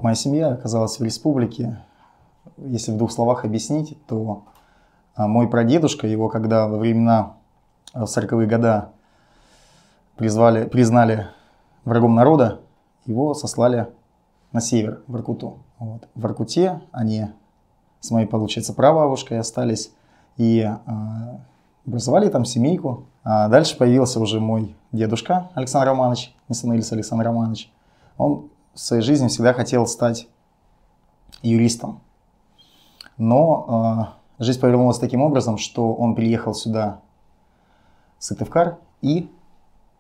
Моя семья оказалась в республике. Если в двух словах объяснить, то мой прадедушка, его когда во времена в 40-е годы признали врагом народа, его сослали на север, в Воркуту. Вот. В Воркуте они с моей, получается, прабабушкой остались и образовали там семейку. А дальше появился уже мой дедушка Александр Романович, Нисанелис Александр Романович. Он в своей жизни всегда хотел стать юристом. Но жизнь повернулась таким образом, что он приехал сюда, в Сыктывкар, и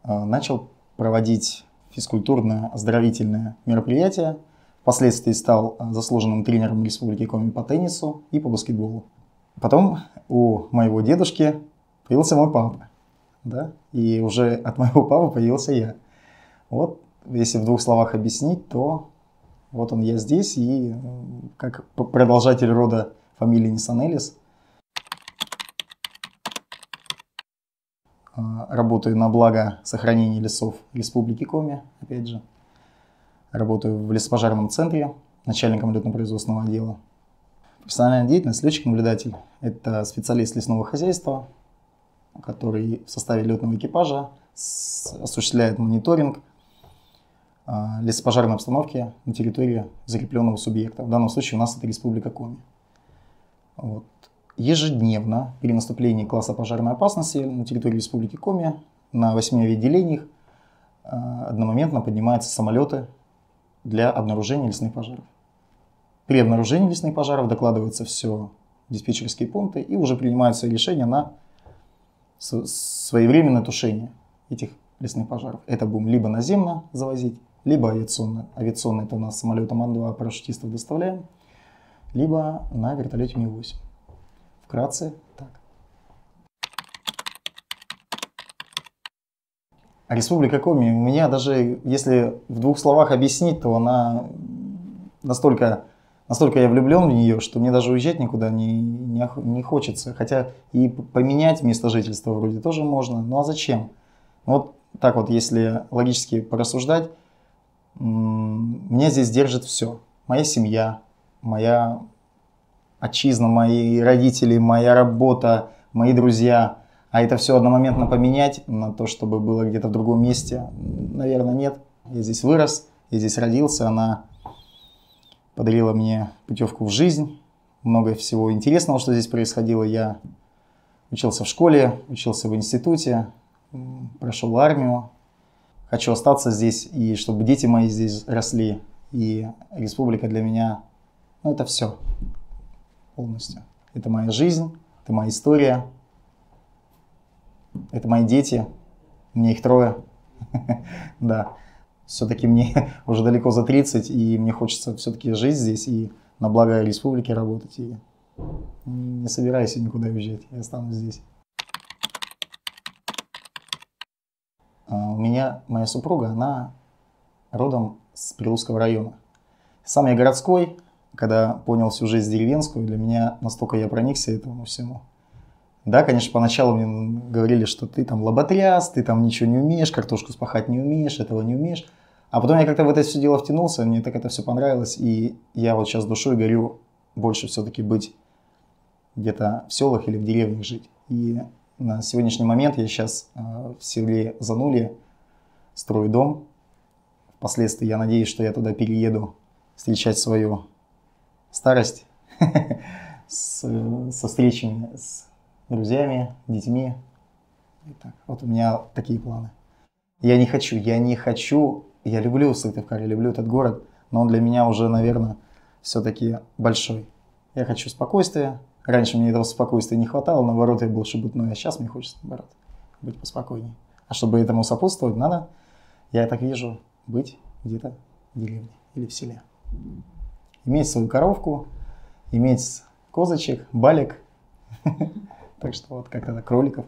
начал проводить физкультурно-оздоровительное мероприятие. Впоследствии стал заслуженным тренером Республики Коми по теннису и по баскетболу. Потом у моего дедушки появился мой папа. Да? И уже от моего папы появился я. Вот, если в двух словах объяснить, то вот он я здесь, и как продолжатель рода фамилии Нисанелис. Работаю на благо сохранения лесов Республики Коми, опять же. Работаю в лесопожарном центре, начальником летно-производственного отдела. Профессиональная деятельность, летчик-наблюдатель. Это специалист лесного хозяйства, который в составе летного экипажа осуществляет мониторинг лесопожарной обстановки на территории закрепленного субъекта. В данном случае у нас это Республика Коми. Вот. Ежедневно при наступлении класса пожарной опасности на территории Республики Коми на 8 авиаотделениях одномоментно поднимаются самолеты для обнаружения лесных пожаров. При обнаружении лесных пожаров докладываются все диспетчерские пункты и уже принимаются решения на своевременное тушение этих лесных пожаров. Это будем либо наземно завозить, либо авиационно. Авиационно это у нас самолетом Ан-2 парашютистов доставляем, либо на вертолете Ми-8. Вкратце так. А Республика Коми, у меня даже, если в двух словах объяснить, то она настолько я влюблен в нее, что мне даже уезжать никуда не хочется. Хотя и поменять место жительства вроде тоже можно. Ну а зачем? Вот так вот, если логически порассуждать, меня здесь держит все. Моя семья, моя отчизна, мои родители, моя работа, мои друзья. А это все одномоментно поменять на то, чтобы было где-то в другом месте, наверное, нет. Я здесь вырос, я здесь родился, она подарила мне путевку в жизнь, много всего интересного, что здесь происходило. Я учился в школе, учился в институте, прошел армию. Хочу остаться здесь, и чтобы дети мои здесь росли. И республика для меня, ну, это все полностью. Это моя жизнь, это моя история. Это мои дети, мне их 3. Да, все-таки мне уже далеко за 30, и мне хочется все-таки жить здесь и на благо республики работать. И не собираюсь никуда уезжать, я останусь здесь. У меня моя супруга, она родом с Прилукского района. Сам я городской, когда понял всю жизнь деревенскую, для меня настолько я проникся этому всему. Да, конечно, поначалу мне говорили, что ты там лоботряс, ты там ничего не умеешь, картошку спахать не умеешь, этого не умеешь. А потом я как-то в это все дело втянулся, мне так это все понравилось, и я вот сейчас душой горю больше все-таки быть где-то в селах или в деревнях жить. И на сегодняшний момент я сейчас в селе Занулье строю дом. Впоследствии я надеюсь, что я туда перееду встречать свою старость со встречами с друзьями, детьми. Итак, вот у меня такие планы. Я люблю Сыктывкар, я люблю этот город, но он для меня уже, наверное, все-таки большой. Я хочу спокойствия. Раньше мне этого спокойствия не хватало, наоборот, я был шебутной, а сейчас мне хочется, наоборот, быть поспокойнее. А чтобы этому сопутствовать, надо, я так вижу, быть где-то в деревне или в селе. Иметь свою коровку, иметь козочек, балик. Так что вот как-то так, кроликов.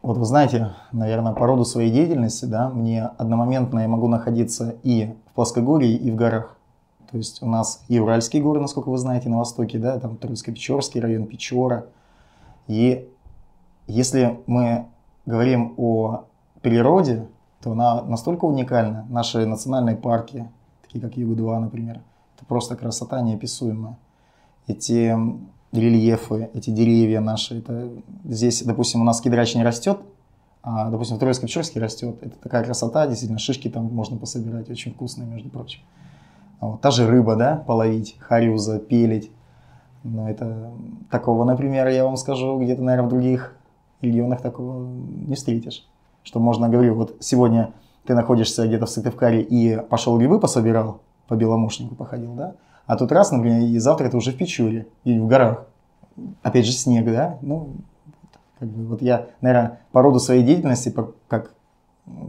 Вот вы знаете, наверное, по роду своей деятельности, да, мне одномоментно я могу находиться и в плоскогорье, и в горах. То есть у нас и Уральские горы, насколько вы знаете, на востоке, да, там Троицко-Печорский район, Печора. И если мы говорим о природе, то она настолько уникальна. Наши национальные парки, такие как Югу-2, например, это просто красота неописуемая. Эти рельефы, эти деревья наши, это здесь, допустим, у нас кедрач не растет, а, допустим, в Троицко-Печорске растет. Это такая красота, действительно, шишки там можно пособирать, очень вкусные, между прочим. Вот. Та же рыба, да, половить, харюза, пелить. Но это такого, например, я вам скажу, где-то, наверное, в других регионах такого не встретишь. Что можно, говорю, вот сегодня ты находишься где-то в Сыктывкаре и пошел грибы пособирал, по Беломошнику походил, да? А тут раз, например, и завтра ты уже в Печоре или в горах. Опять же снег, да? Ну, как бы вот я, наверное, по роду своей деятельности, как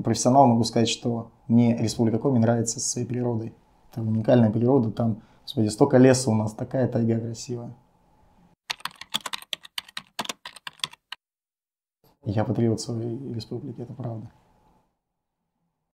профессионал могу сказать, что мне Республика Коми нравится со своей природой. Это уникальная природа, там, господи, столько леса у нас, такая тайга красивая. Я патриот своей республики, это правда.